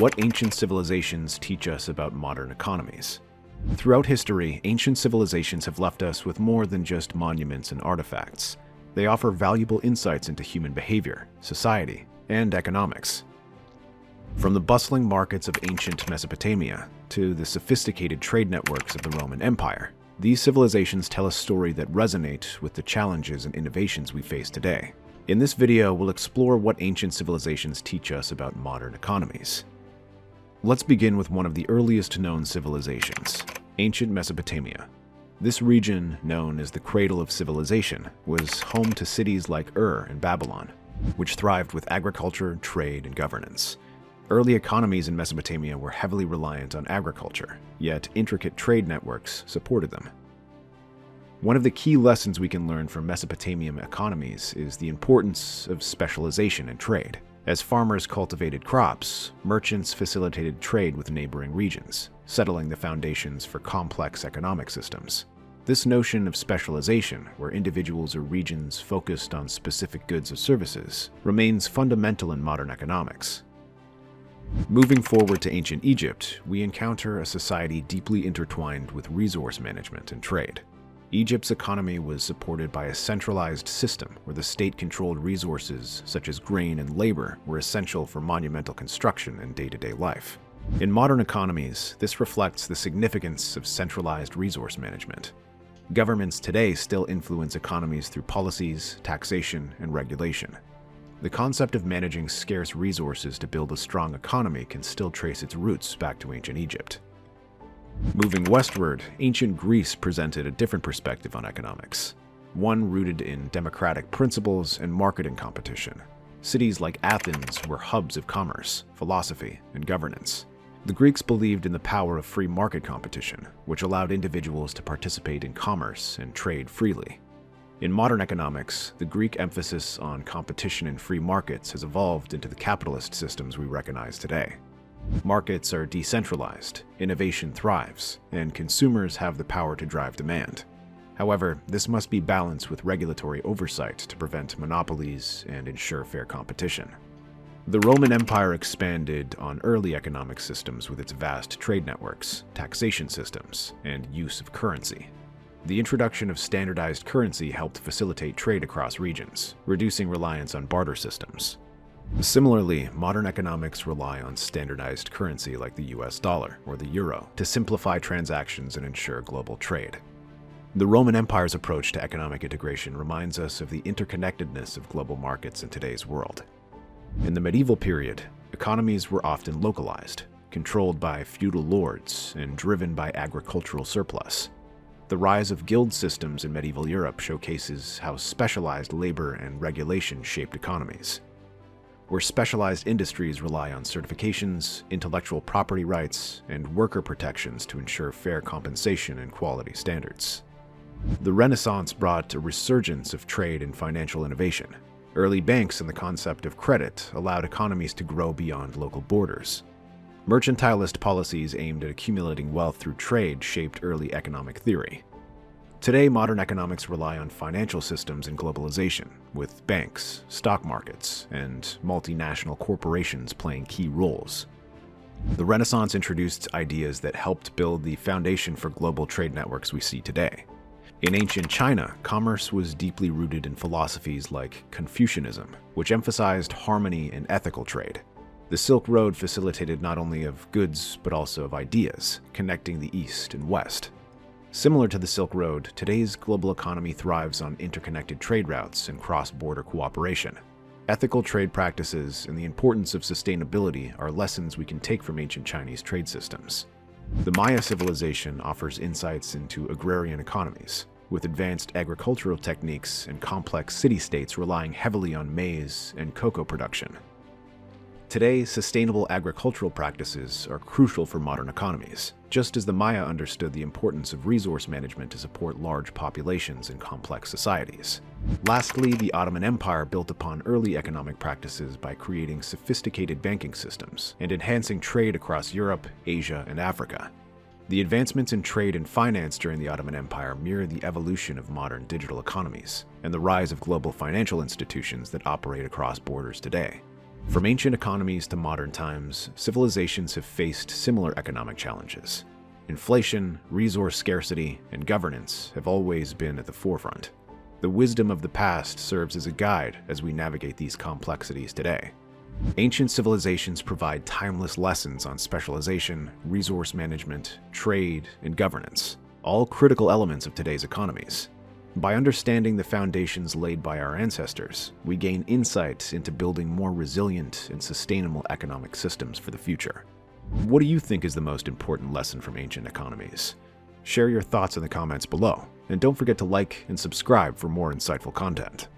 What ancient civilizations teach us about modern economies? Throughout history, ancient civilizations have left us with more than just monuments and artifacts. They offer valuable insights into human behavior, society, and economics. From the bustling markets of ancient Mesopotamia to the sophisticated trade networks of the Roman Empire, these civilizations tell a story that resonates with the challenges and innovations we face today. In this video, we'll explore what ancient civilizations teach us about modern economies. Let's begin with one of the earliest known civilizations, ancient Mesopotamia. This region, known as the cradle of civilization, was home to cities like Ur and Babylon, which thrived with agriculture, trade, and governance. Early economies in Mesopotamia were heavily reliant on agriculture, yet intricate trade networks supported them. One of the key lessons we can learn from Mesopotamian economies is the importance of specialization in trade. As farmers cultivated crops, merchants facilitated trade with neighboring regions, settling the foundations for complex economic systems. This notion of specialization, where individuals or regions focused on specific goods or services, remains fundamental in modern economics. Moving forward to ancient Egypt, we encounter a society deeply intertwined with resource management and trade. Egypt's economy was supported by a centralized system where the state-controlled resources such as grain and labor were essential for monumental construction and day-to-day life. In modern economies, this reflects the significance of centralized resource management. Governments today still influence economies through policies, taxation, and regulation. The concept of managing scarce resources to build a strong economy can still trace its roots back to ancient Egypt. Moving westward, ancient Greece presented a different perspective on economics, one rooted in democratic principles and marketing competition. Cities like Athens were hubs of commerce, philosophy, and governance. The Greeks believed in the power of free market competition, which allowed individuals to participate in commerce and trade freely. In modern economics, the Greek emphasis on competition and free markets has evolved into the capitalist systems we recognize today. Markets are decentralized, innovation thrives, and consumers have the power to drive demand. However, this must be balanced with regulatory oversight to prevent monopolies and ensure fair competition. The Roman Empire expanded on early economic systems with its vast trade networks, taxation systems, and use of currency. The introduction of standardized currency helped facilitate trade across regions, reducing reliance on barter systems. Similarly, modern economics rely on standardized currency like the US dollar or the euro to simplify transactions and ensure global trade. The Roman Empire's approach to economic integration reminds us of the interconnectedness of global markets in today's world. In the medieval period, economies were often localized, controlled by feudal lords, and driven by agricultural surplus. The rise of guild systems in medieval Europe showcases how specialized labor and regulation shaped economies, where specialized industries rely on certifications, intellectual property rights, and worker protections to ensure fair compensation and quality standards. The Renaissance brought a resurgence of trade and financial innovation. Early banks and the concept of credit allowed economies to grow beyond local borders. Mercantilist policies aimed at accumulating wealth through trade shaped early economic theory. Today, modern economics rely on financial systems and globalization, with banks, stock markets, and multinational corporations playing key roles. The Renaissance introduced ideas that helped build the foundation for global trade networks we see today. In ancient China, commerce was deeply rooted in philosophies like Confucianism, which emphasized harmony and ethical trade. The Silk Road facilitated not only of goods but also of ideas, connecting the East and West. Similar to the Silk Road, today's global economy thrives on interconnected trade routes and cross-border cooperation. Ethical trade practices and the importance of sustainability are lessons we can take from ancient Chinese trade systems. The Maya civilization offers insights into agrarian economies, with advanced agricultural techniques and complex city-states relying heavily on maize and cocoa production. Today, sustainable agricultural practices are crucial for modern economies, just as the Maya understood the importance of resource management to support large populations in complex societies. Lastly, the Ottoman Empire built upon early economic practices by creating sophisticated banking systems and enhancing trade across Europe, Asia, and Africa. The advancements in trade and finance during the Ottoman Empire mirror the evolution of modern digital economies and the rise of global financial institutions that operate across borders today. From ancient economies to modern times, civilizations have faced similar economic challenges. Inflation, resource scarcity, and governance have always been at the forefront. The wisdom of the past serves as a guide as we navigate these complexities today. Ancient civilizations provide timeless lessons on specialization, resource management, trade, and governance, all critical elements of today's economies. By understanding the foundations laid by our ancestors, we gain insight into building more resilient and sustainable economic systems for the future. What do you think is the most important lesson from ancient economies? Share your thoughts in the comments below, and don't forget to like and subscribe for more insightful content.